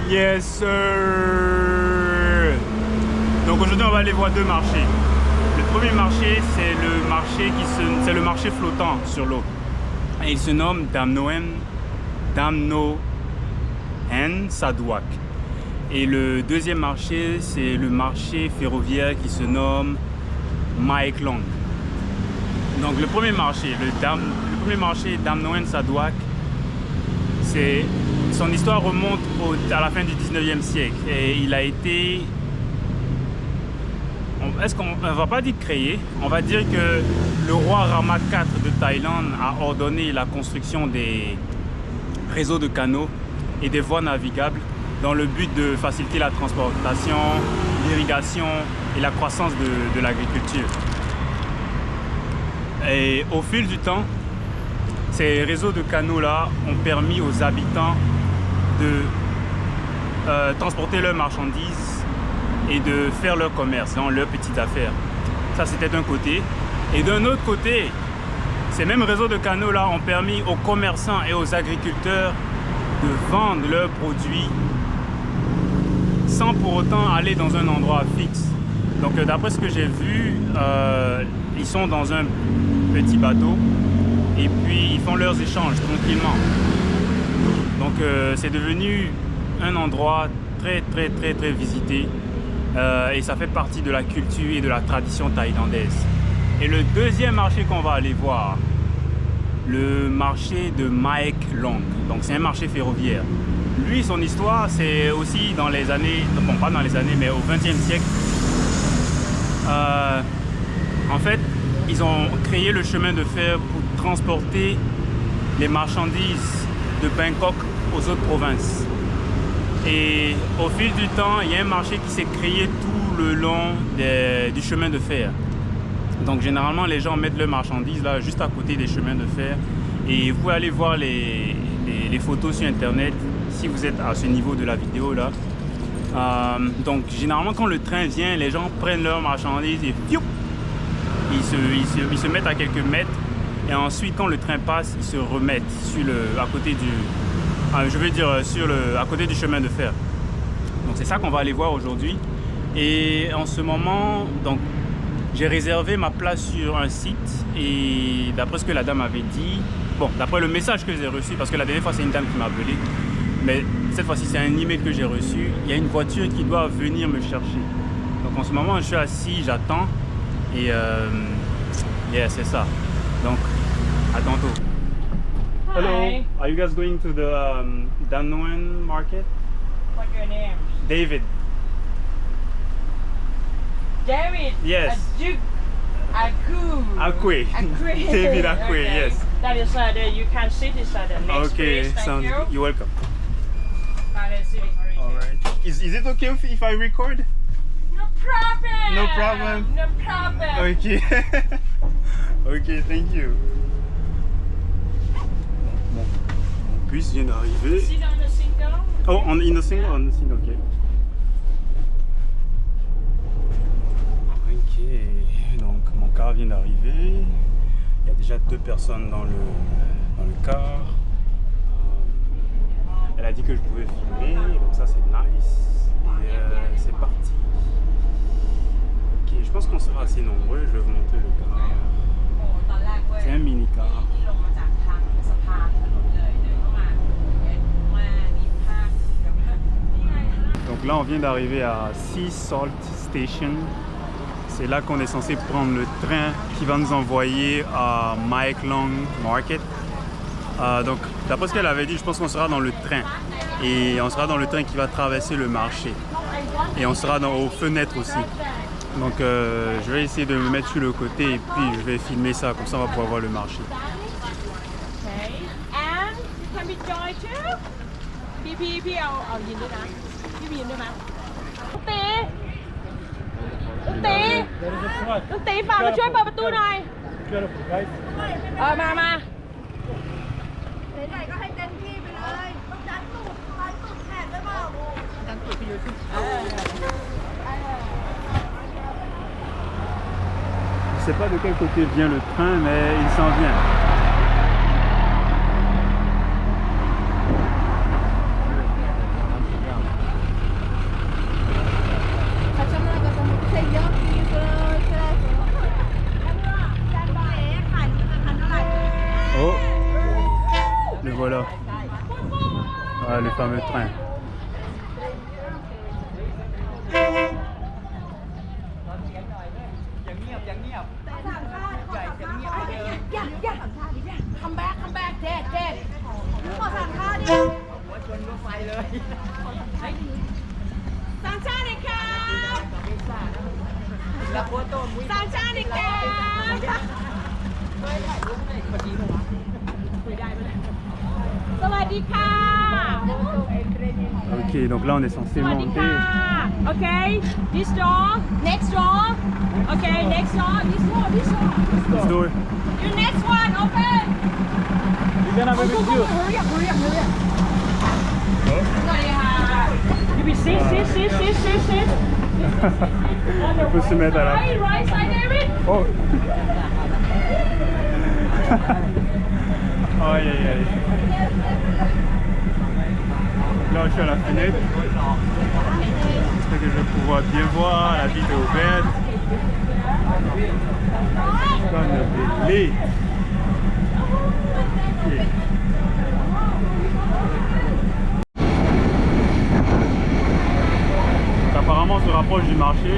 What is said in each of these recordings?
Yes sir. Donc aujourd'hui on va aller voir deux marchés. Le premier marché c'est le marché flottant sur l'eau. Et il se nomme Damnoen Saduak. Et le deuxième marché c'est le marché ferroviaire qui se nomme Mae Klong. Donc le premier marché, Damnoen Saduak, son histoire remonte à la fin du 19e siècle et il a été, est-ce qu'on ne va pas dire créé, on va dire que le roi Rama IV de Thaïlande a ordonné la construction des réseaux de canaux et des voies navigables dans le but de faciliter la transportation, l'irrigation et la croissance de l'agriculture. Et au fil du temps, ces réseaux de canaux-là ont permis aux habitants de transporter leurs marchandises et de faire leur commerce, leurs petites affaires. Ça, c'était d'un côté. Et d'un autre côté, ces mêmes réseaux de canaux-là ont permis aux commerçants et aux agriculteurs de vendre leurs produits sans pour autant aller dans un endroit fixe. Donc, d'après ce que j'ai vu, ils sont dans un petit bateau et puis ils font leurs échanges tranquillement. Donc c'est devenu un endroit très visité et ça fait partie de la culture et de la tradition thaïlandaise. Et le deuxième marché qu'on va aller voir, le marché de Mae Klong. Donc c'est un marché ferroviaire. Lui, son histoire, c'est aussi dans les années, bon pas dans les années, mais au XXe siècle. En fait, ils ont créé le chemin de fer pour transporter les marchandises de Bangkok aux autres provinces. Et au fil du temps, il y a un marché qui s'est créé tout le long du chemin de fer. Donc généralement, les gens mettent leurs marchandises là, juste à côté des chemins de fer. Et vous pouvez aller voir les photos sur internet si vous êtes à ce niveau de la vidéo là. Donc généralement quand le train vient, les gens prennent leurs marchandises et fiou, ils se mettent à quelques mètres et ensuite quand le train passe, ils se remettent à côté du chemin de fer. Donc c'est ça qu'on va aller voir aujourd'hui. Et en ce moment, donc j'ai réservé ma place sur un site et d'après ce que la dame avait dit, bon, d'après le message que j'ai reçu, parce que la dernière fois c'est une dame qui m'a appelé, mais cette fois-ci c'est un email que j'ai reçu, il y a une voiture qui doit venir me chercher. Donc en ce moment je suis assis, j'attends et yeah, c'est ça. Donc à tantôt. Hi. Hello, are you guys going to the Damnoen market? What's your name? David. David. Yes. Akwe. David Akwe, Okay. yes. That is you can sit this at the next Okay, place. Thank sounds you. good. You're welcome. That is it. Alright. Is it okay if I record? No problem. No problem. No problem. Okay. Okay, thank you. Mon bus vient d'arriver. Sit on the single. Oh, in the single? On the single, ok. Ok, donc mon car vient d'arriver. Il y a déjà 2 personnes dans le car. Elle a dit que je pouvais filmer, donc ça c'est nice. Et c'est parti. Ok, je pense qu'on sera assez nombreux. Je vais vous montrer le car. C'est un mini car. Donc là on vient d'arriver à Sea Salt Station. C'est là qu'on est censé prendre le train qui va nous envoyer à Mae Klong Market. Donc d'après ce qu'elle avait dit, je pense qu'on sera dans le train. Et on sera dans le train qui va traverser le marché. Et on sera aux fenêtres aussi. Donc je vais essayer de me mettre sur le côté et puis je vais filmer ça, comme ça on va pouvoir voir le marché. Okay. And you can be joy too.พี่เอายินด้วยนะพี่ยินด้วยนะลูกตีฝากมาช่วยเปิดประตูหน่อยมาไหนๆก็ให้เต็มที่ไปเลยต้องดันตูดแขนได้เปล่าดันตูดไปเยอะขึ้น Je sais pas de quel côté vient le train, mais il s'en vient. voilà. Voilà le fameux train. Come back Dad ขอสั่งข้าวดิ สั่งชาติครับสั่งชาติครับสวัสดีค่ะ Ok, donc là on est censé สวัสดี monter. ค่ะ โอเค this door next door โอเค next door this door This door. your next one open You can have a video. hurry up สวัสดีค่ะ you be sit On peut se mettre à la... right side David Oh. Aïe aïe aïe. Là je suis à la fenêtre. J'espère que je vais pouvoir bien voir. La vitre est ouverte. Comme le belé. Ok. Apparemment on se rapproche du marché.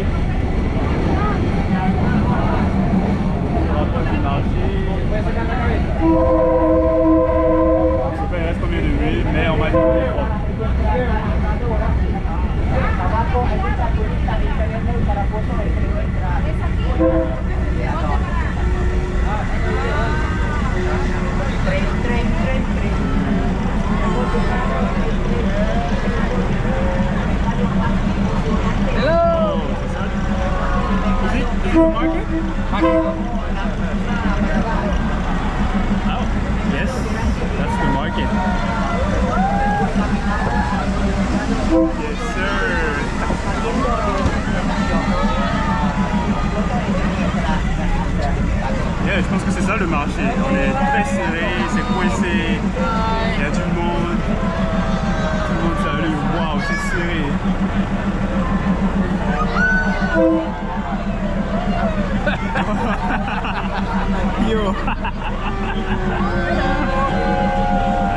On se rapproche du marché. Je sais pas il reste combien de minutes, mais on va dire qu'il est propre. Hello. Is it the market? Oh, yes, that's the market. Yes, sir. Yeah, je pense que c'est ça le marché. On est très serré, c'est coincé, il y a du monde. Tout le monde salue, waouh, c'est serré. Yo.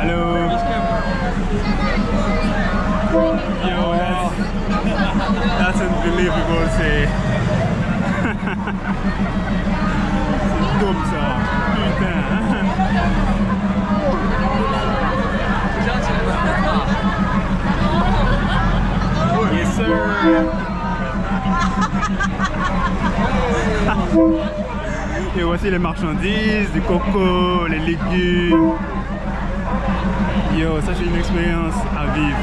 Hello. Yo, that's unbelievable. C'est dope ça. Putain. Yes sir. Et voici les marchandises, du coco, les légumes. Yo, ça c'est une expérience à vivre.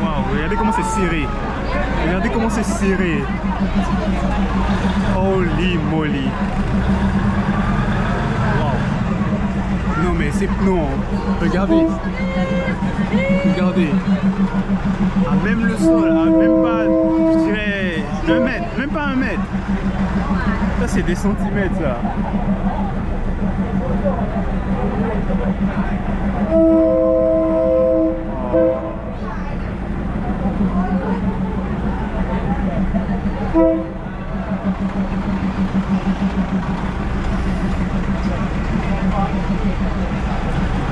Waouh, regardez comment c'est serré. Regardez comment c'est serré. Holy moly. Waouh. Non mais c'est... Non. Regardez. Regardez. Ah, même le sol, ah, même pas, je dirais, 1 mètre, même pas 1 mètre. Ça c'est des centimètres là.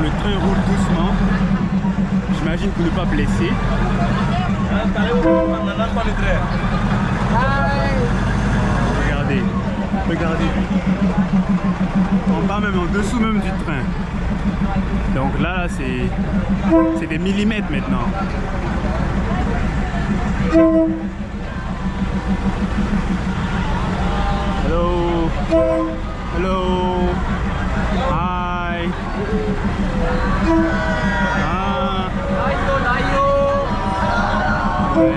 Le train roule doucement. J'imagine pour ne pas blesser. Regardez, regardez. En bas même, en dessous même du train. Donc là, c'est des millimètres maintenant. Hello. Hello. Hi. Ah. Ouais.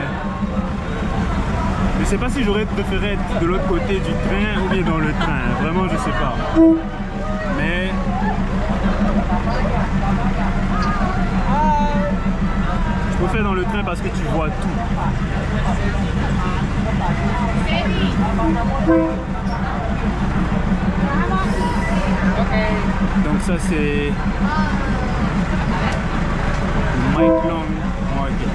Je sais pas si j'aurais préféré être de l'autre côté du train ou bien dans le train. Vraiment, je sais pas. Mais je préfère dans le train parce que tu vois tout. Donc ça c'est Mike Long Market.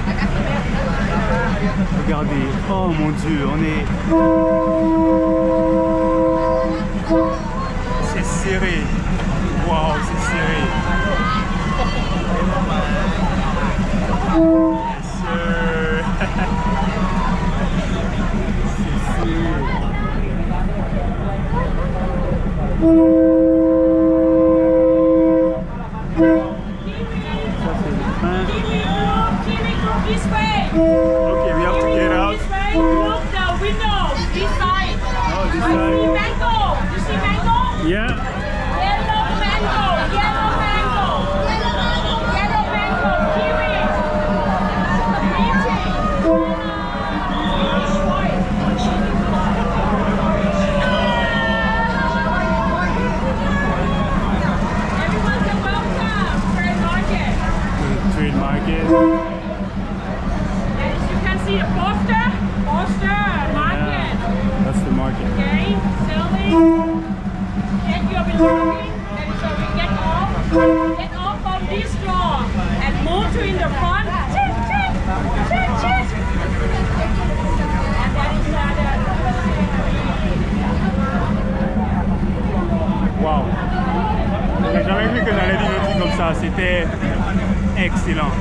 Regardez, oh mon dieu, on est... C'est serré. Waouh, c'est serré. Yes, sir. C'est serré. Ça, c'est le train. This way. Okay, we have to get out. This way. Look the window. This side. Oh, this I see side. mango. You see mango? Yeah. Yellow mango. Yellow mango. Yellow mango. Kiwi. Lychee. Everyone's welcome. Trade market. Trade market. Yes, you can see the poster. Poster market. That's the market. Okay, selling. Get your belongings. And so we get off from this floor and move to in the front. Check, check, check, check. And that is Wow. J'ai jamais cru que j'allais dire un truc comme ça. C'était excellent.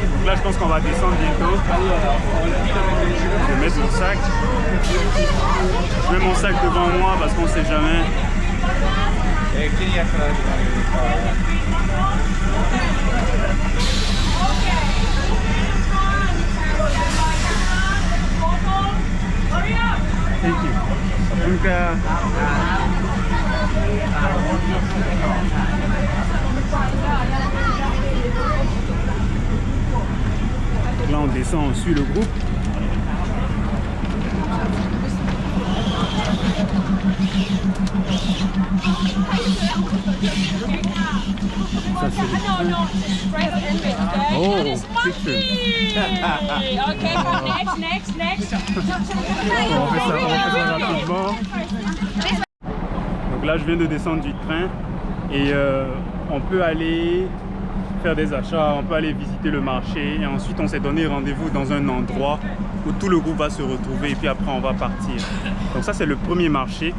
Donc là, je pense qu'on va descendre bientôt. Je vais mettre mon sac. Je mets mon sac devant moi parce qu'on ne sait jamais. Hurry up! Thank you. Donc, là, on descend, on suit le groupe. Ça, c'est le No, no, straight in it, okay? Oh, That is monkey! Okay, next. On fait ça rapidement. Donc là, je viens de descendre du train et on peut aller faire des achats, on peut aller visiter le marché et ensuite on s'est donné rendez-vous dans un endroit où tout le groupe va se retrouver et puis après on va partir. Donc ça, c'est le premier marché.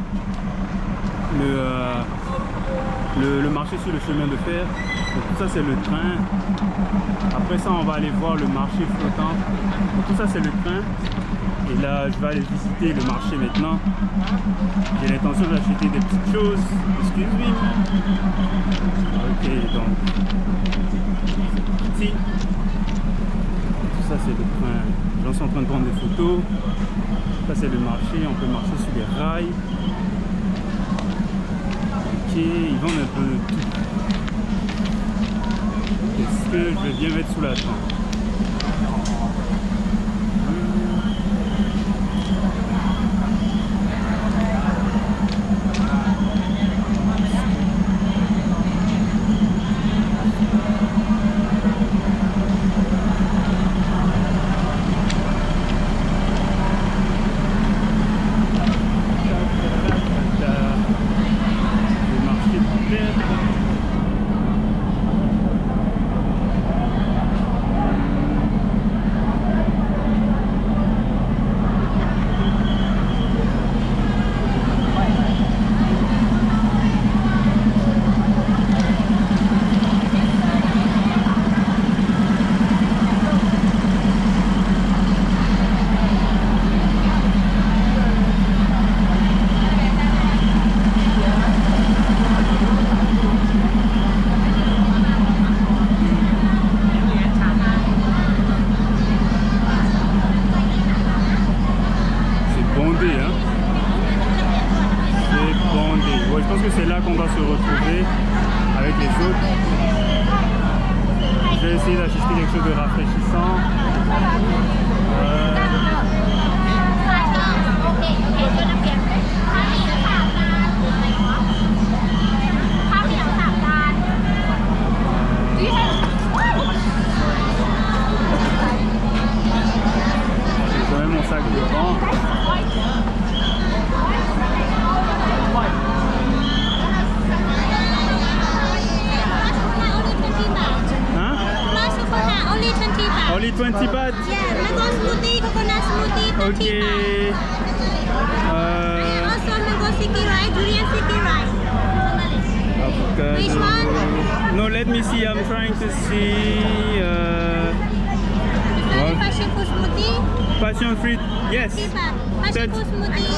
Le marché sur le chemin de fer. Donc tout ça, c'est le train. Après ça, on va aller voir le marché flottant. Donc tout ça, c'est le train. Et là, je vais aller visiter le marché maintenant. J'ai l'intention d'acheter des petites choses. Excuse-moi. Ok, donc ici. Tout ça, c'est le train. Les gens sont en train de prendre des photos. Ça, c'est le marché. On peut marcher sur les rails. Ok, ils vendent un peu de tout. Est-ce que je vais bien mettre sous la tente? C'est là qu'on va se retrouver avec les autres. Je vais essayer d'assister quelque chose de rafraîchissant. J'ai quand même mon sac devant. Only 20 baht? Yeah, mango smoothie, coconut smoothie, 20 Okay. baht. Also mango sticky rice, durian sticky rice. Which one? No, let me see. I'm trying to see. Passion fruit smoothie. Passion fruit. Yes. Passion fruit smoothie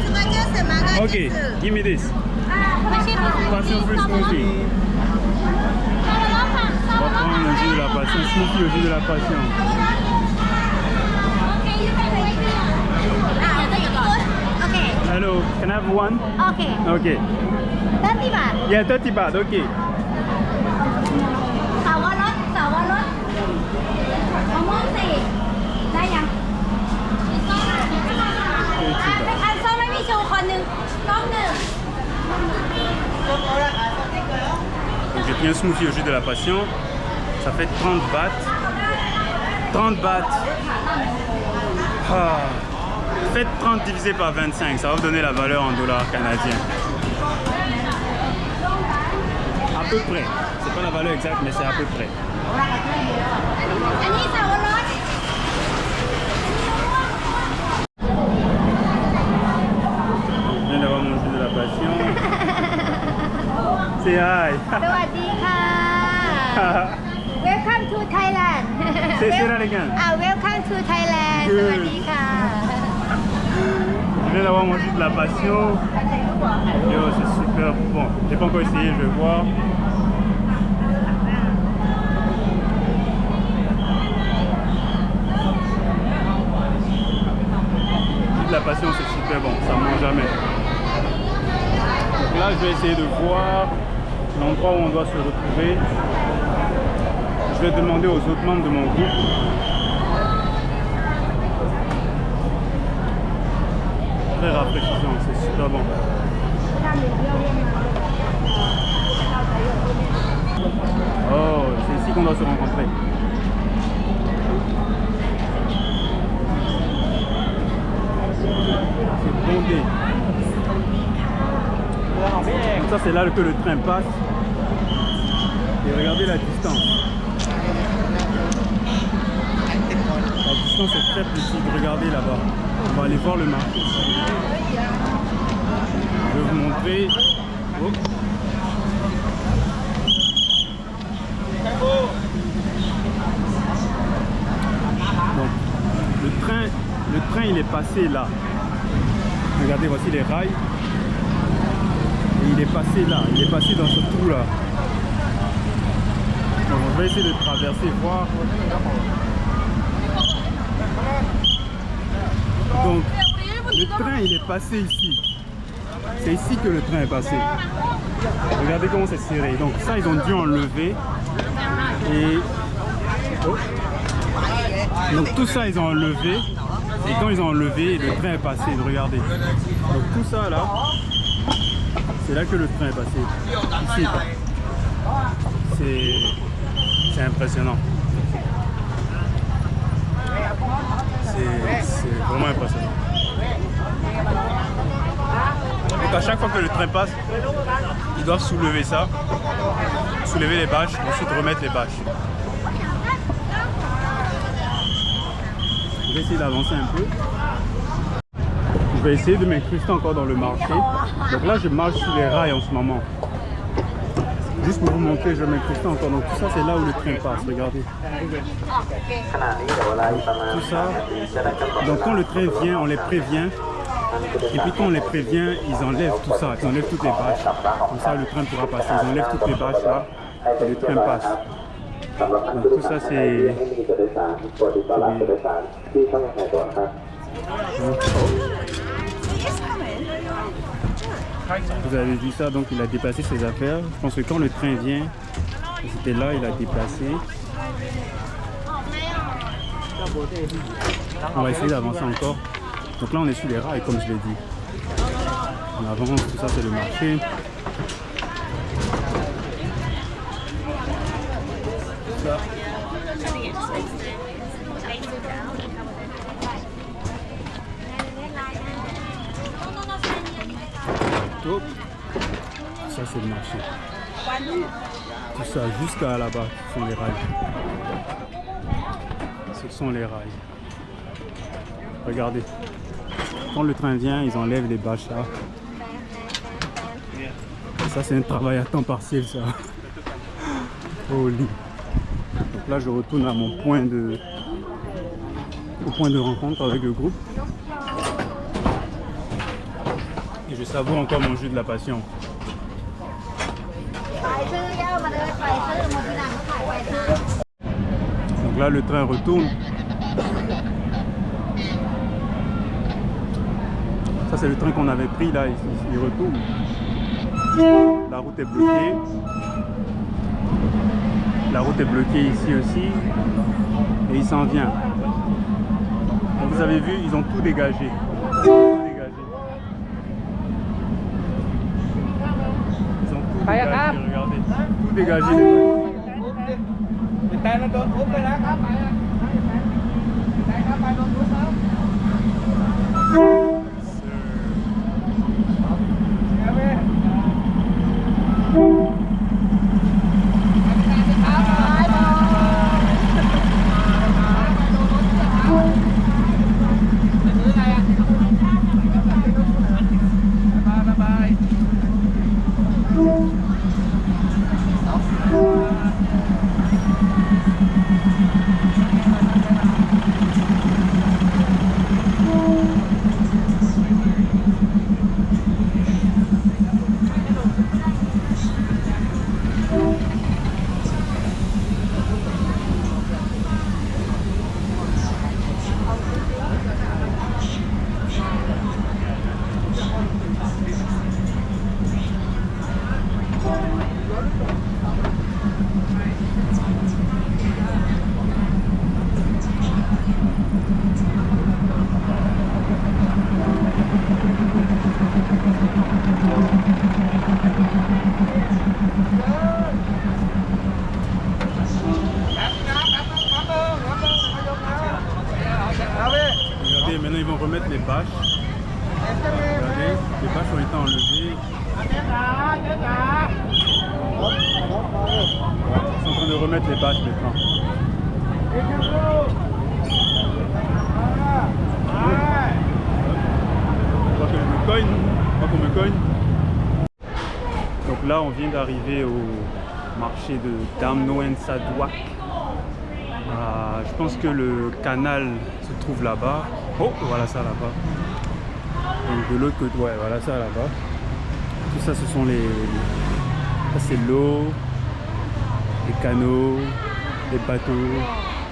sebagai semangat. Okay, give me this. Passion fruit smoothie. On va prendre le jus de la passion. Smoothie au jus de la passion. Okay. Hello, can I have one? Okay. Okay. 30 baht. Yeah, 30 baht. Okay. สาวรสมะม่วงสี่ได้ยังเป็นอันส้มไม่มีชูคนหนึ่งกล้องหนึ่ง Donc j'ai pris un smoothie au jus de la passion. Ça fait 30 bahts. 30 bahts. Ah. Faites 30 divisé par 25. Ça va vous donner la valeur en dollars canadiens. À peu près. C'est pas la valeur exacte, mais c'est à peu près. อันนี้สาวรส Je viens d'avoir mon jus de la passion. C'est hi. สวัสดีค่ะ Welcome to Thailand Say that again. Welcome to Thailand สวัสดีค่ะ Je viens d'avoir mon jus de la passion. Yo, c'est super bon. J'ai pas encore essayé, je vais voir. La passion, c'est super bon, ça ne ment jamais. Donc là, je vais essayer de voir l'endroit où on doit se retrouver. Je vais demander aux autres membres de mon groupe. Très rafraîchissant, c'est super bon. Oh, c'est ici qu'on doit se rencontrer. C'est bondé. Donc ça c'est là que le train passe. Et regardez la distance. La distance est très petite. Regardez là-bas. On va aller voir le marché. Je vais vous montrer. Oh. Donc, le train il est passé là. Regardez, voici les rails. Et il est passé là, il est passé dans ce trou là. Donc on va essayer de traverser, voir. Donc le train il est passé ici. C'est ici que le train est passé. Regardez comment c'est serré. Donc ça ils ont dû enlever. Et oh. Donc tout ça ils ont enlevé. Et quand ils ont enlevé, le train est passé. Regardez. Donc tout ça là, c'est là que le train est passé. Ici. C'est impressionnant. C'est vraiment impressionnant. Donc à chaque fois que le train passe, ils doivent soulever ça, soulever les bâches, ensuite remettre les bâches. Je vais essayer d'avancer un peu. Je vais essayer de m'incruster encore dans le marché. Donc là, je marche sur les rails en ce moment. Juste pour vous montrer, je vais m'incruster encore. Donc tout ça, c'est là où le train passe. Regardez. Tout ça. Donc quand le train vient, on les prévient. Et puis quand on les prévient, ils enlèvent tout ça. Ils enlèvent toutes les bâches. Comme ça, le train pourra passer. Ils enlèvent toutes les bâches là. Et le train passe. Donc tout ça, c'est... Vous avez vu ça, donc il a déplacé ses affaires. Je pense que quand le train vient, c'était là, il a déplacé. On va essayer d'avancer encore. Donc là on est sur les rails comme je l'ai dit. On avance, tout ça c'est le marché. Ça. Hop. Ça c'est le marché. Tout ça jusqu'à là-bas, ce sont les rails. Ce sont les rails. Regardez. Quand le train vient, ils enlèvent les bâches là. Ça, c'est un travail à temps partiel, ça. Holy. Donc là, je retourne à mon point de rencontre avec le groupe. Et je savoure encore mon jus de la passion. Donc là, le train retourne. Ça, c'est le train qu'on avait pris là, il retourne. La route est bloquée. La route est bloquée ici aussi. Et il s'en vient. Donc vous avez vu, ils ont tout dégagé. Tout dégagé. Ils ont tout dégagé, regardez. Tout dégagé. Regardez, maintenant ils vont remettre les bâches. Regardez, les bâches ont été enlevées. Ils sont en train de remettre les bâches maintenant. Pas qu'on me cogne. Donc là, on vient d'arriver au marché de Damnoen Sadwak. Je pense que le canal se trouve là-bas. Oh, voilà ça là-bas. Donc de l'autre côté, ouais, voilà ça là-bas. Tout ça, ce sont les... Ça, c'est l'eau, les canaux, les bateaux.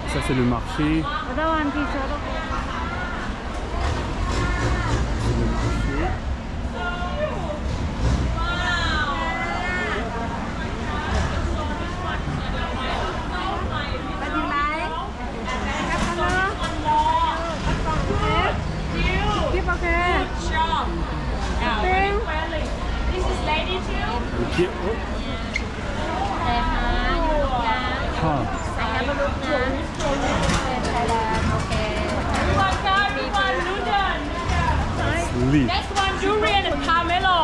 Ça, c'est le marché. This is lady too. Ok. Oh. Ah. Leaf. Next one durian and pomelo.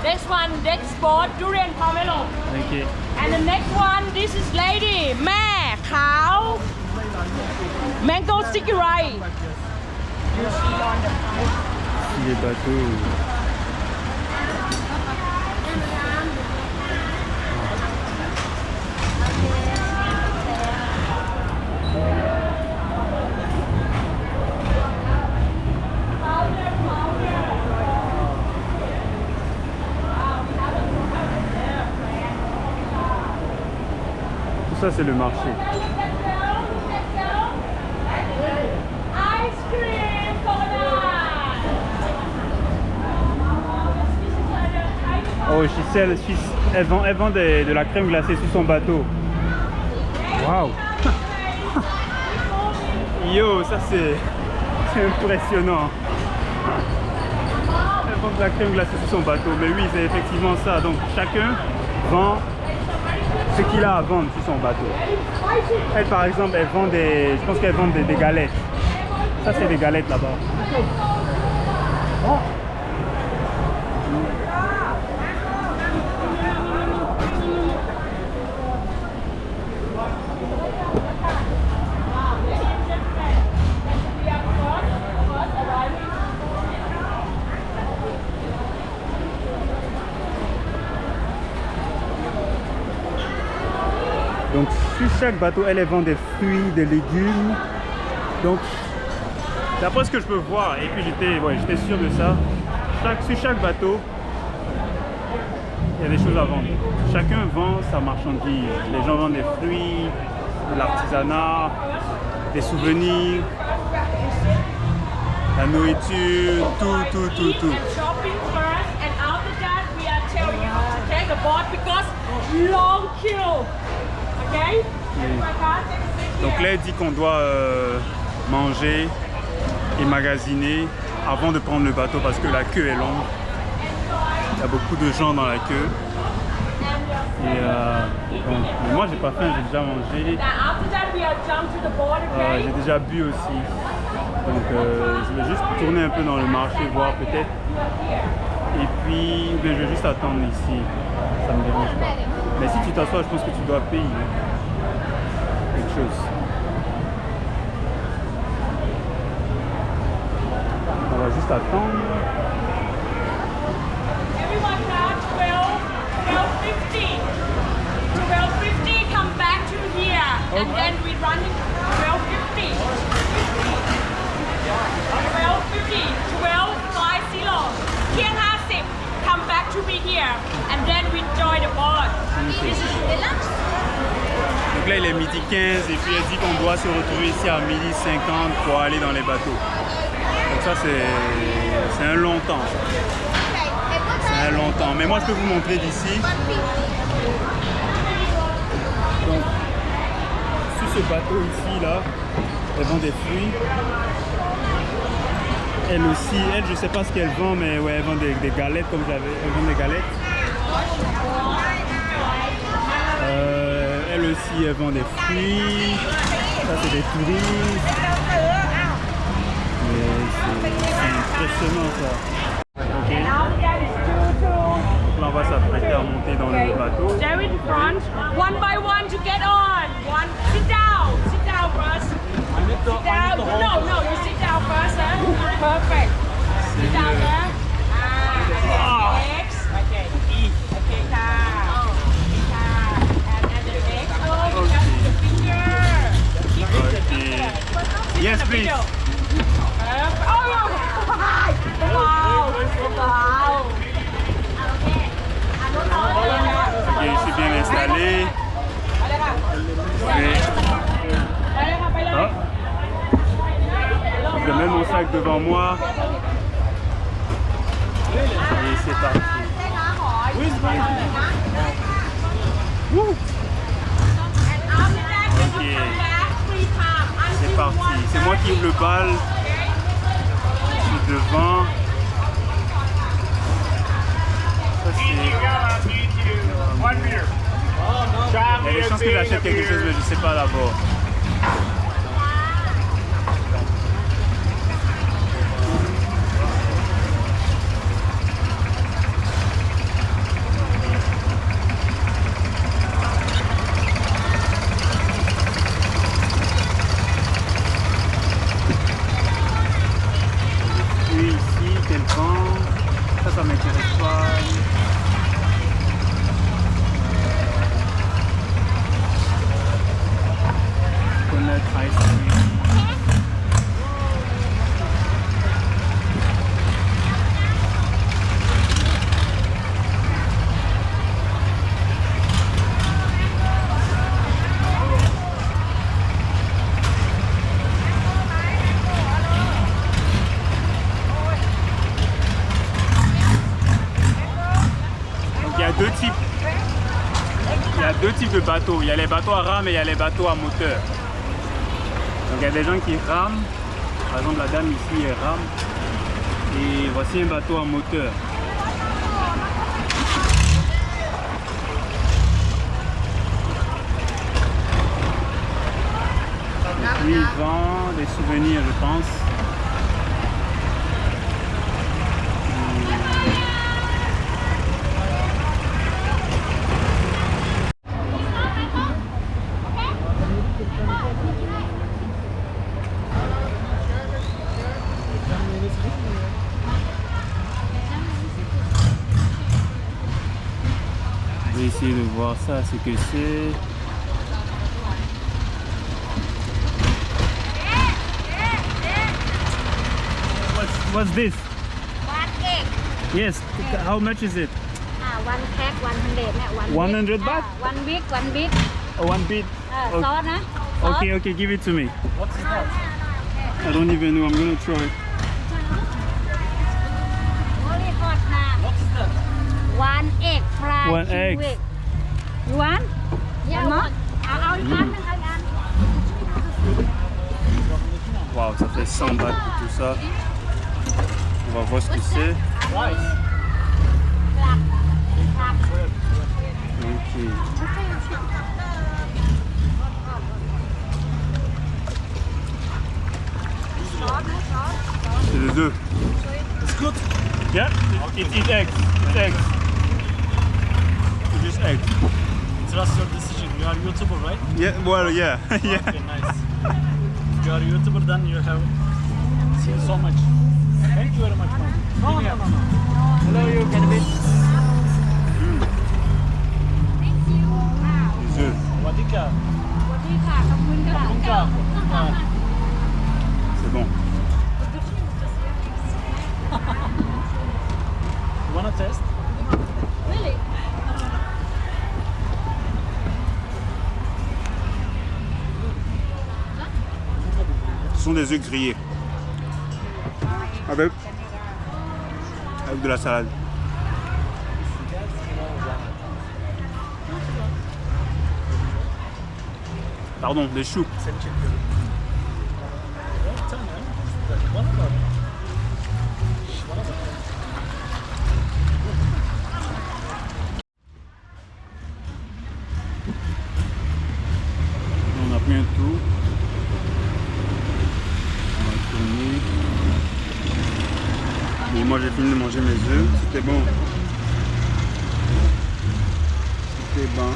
Next one next spot durian pomelo. Okay. And the next one this is lady แม่ขาว mango sticky rice. Les bateaux. Tout ça c'est le marché. Ice cream coconut. Oh, elle vend de la crème glacée sur son bateau. Waouh. Yo, ça c'est impressionnant. Elle vend de la crème glacée sur son bateau. Mais oui, c'est effectivement ça. Donc chacun vend ce qu'il a à vendre sur son bateau. Elle par exemple, elle vend je pense qu'elle vend des galettes. Ça c'est des galettes là-bas. Oh. sur chaque bateau, elle vend des fruits, des légumes. Donc, d'après ce que je peux voir, et puis j'étais sûr de ça, sur chaque bateau, il y a des choses à vendre. Chacun vend sa marchandise. Les gens vendent des fruits, de l'artisanat, des souvenirs, la nourriture, tout. Shopping first, and after that we are telling you to take a boat because long queue. Okay? Donc là, elle dit qu'on doit manger et magasiner avant de prendre le bateau parce que la queue est longue. Il y a beaucoup de gens dans la queue. Et donc, moi, j'ai pas faim, j'ai déjà mangé. J'ai déjà bu aussi. Donc, je vais juste tourner un peu dans le marché, voir peut-être. Et puis, je vais juste attendre ici. Ça me dérange pas. Mais si tu t'assois, je pense que tu dois payer quelque chose. On va juste attendre. Everyone now 12:50. 12:50 come back to here. And then we run 12:50. 12:50. 12:50. 50. Come back to me here. And then we join the boat. This is Donc là il est midi 15 et puis elle dit qu'on doit se retrouver ici à midi 50 pour aller dans les bateaux. Donc ça c'est un long temps. C'est un long temps. Mais moi je peux vous montrer d'ici. Donc sur ce bateau ici là, elle vend des fruits. Elle aussi, elle je sais pas ce qu'elle vend mais ouais elle vend des galettes comme j'avais. Elle vend des galettes. Elle aussi, elle vend des fruits. Ça, c'est des touristes. Mais c'est impressionnant, ça. Ok. Donc là, on va s'apprêter à monter dans le bateau. Stay in front, one by one to get on. Sit down first. Sit down. No, you sit down first. Perfect. Sit down there. Next. Okay. Okay, Yes, please. Wow. Ok, je suis bien installé. Je mets mon sac devant moi. Et c'est parti. Ok. C'est parti. C'est moi qui ouvre le bal. Je suis devant. Ça, c'est... Il y a des chances que j'achète quelque chose, mais je ne sais pas d'abord. Ça m'intéresse pas. Connaître ice cream. Il y a deux types de bateaux. Il y a les bateaux à rame et il y a les bateaux à moteur. Donc il y a des gens qui rament. Par exemple la dame ici elle rame. Et voici un bateau à moteur. Et puis il vend des souvenirs je pense. Je vais essayer de voir ça, ce que c'est. what's this? 1 egg. Yes. How much is it? 1 pack 100เนี่ย1 100 baht? 1 big 1 big Oh, 1 bit. ซอสนะ Okay, okay, give it to me. I don't even know. I'm gonna try. Only hot นะ 1 egg fry 1 egg. You want? Yeah, one more? เอาอีกอันนึงเอาอีกอัน Waouh, ça fait 100 bahts pour tout ça. On va voir ce que c'est. Ok. C'est des œufs. It's good. Yeah, it's eggs. It's eggs. It's just eggs. Trust your decision. You are YouTuber, right? Yeah, well, yeah. Yeah. Okay, nice. If you are YouTuber, then you have seen so much. Thank you very much, man. No. Hello, you can be. Des œufs. Wadika. สวัสดีค่ะขอบคุณค่ะ Bunka. C'est bon. You wanna test? Really? Ce sont des œufs grillés. Avec de la salade. Pardon, des choux. Seni çekiyorum. Evet, tamam. Bana bak. Bana bak. On a pris un tour. On va tourner. Et moi j'ai fini de manger mes œufs. C'était bon. C'était bon.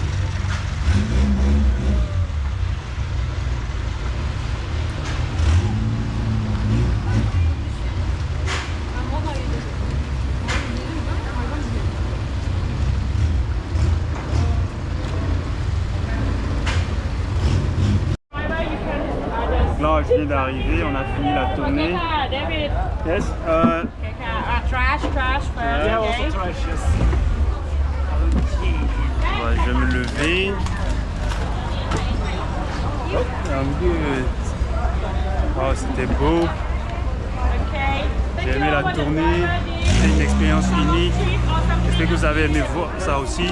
Là, je viens d'arriver, on a fini la tournée. David. Yes. Trash first. Yeah, Okay. also trash, yes. Ouais, je vais me lever. Oh, I'm good. Wow, c'était beau. Okay. J'ai aimé la tournée. C'était une expérience unique. J'espère que vous avez aimé voir ça aussi.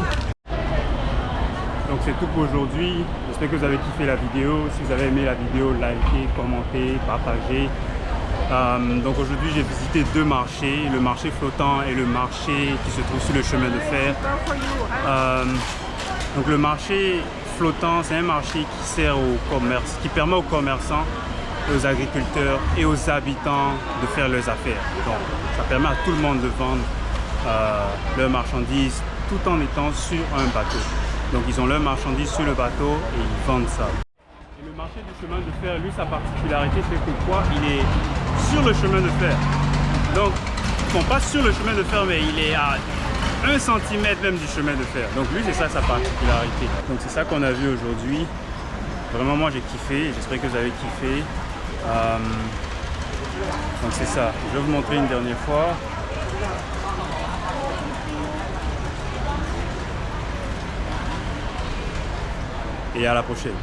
Donc c'est tout pour aujourd'hui. J'espère que vous avez kiffé la vidéo. Si vous avez aimé la vidéo, likez, commentez, partagez. Donc aujourd'hui j'ai visité deux marchés, le marché flottant et le marché qui se trouve sur le chemin de fer. Donc le marché flottant, c'est un marché qui sert au commerce, qui permet aux commerçants, aux agriculteurs et aux habitants de faire leurs affaires. Donc ça permet à tout le monde de vendre leurs marchandises tout en étant sur un bateau. Donc ils ont leurs marchandises sur le bateau et ils vendent ça. Et le marché du chemin de fer, lui, sa particularité, c'est que quoi, il est sur le chemin de fer. Donc, bon, pas sur le chemin de fer, mais il est à 1 cm même du chemin de fer. Donc lui, c'est ça sa particularité. Donc c'est ça qu'on a vu aujourd'hui. Vraiment, moi, j'ai kiffé. J'espère que vous avez kiffé. Donc c'est ça. Je vais vous montrer une dernière fois. Et à la prochaine.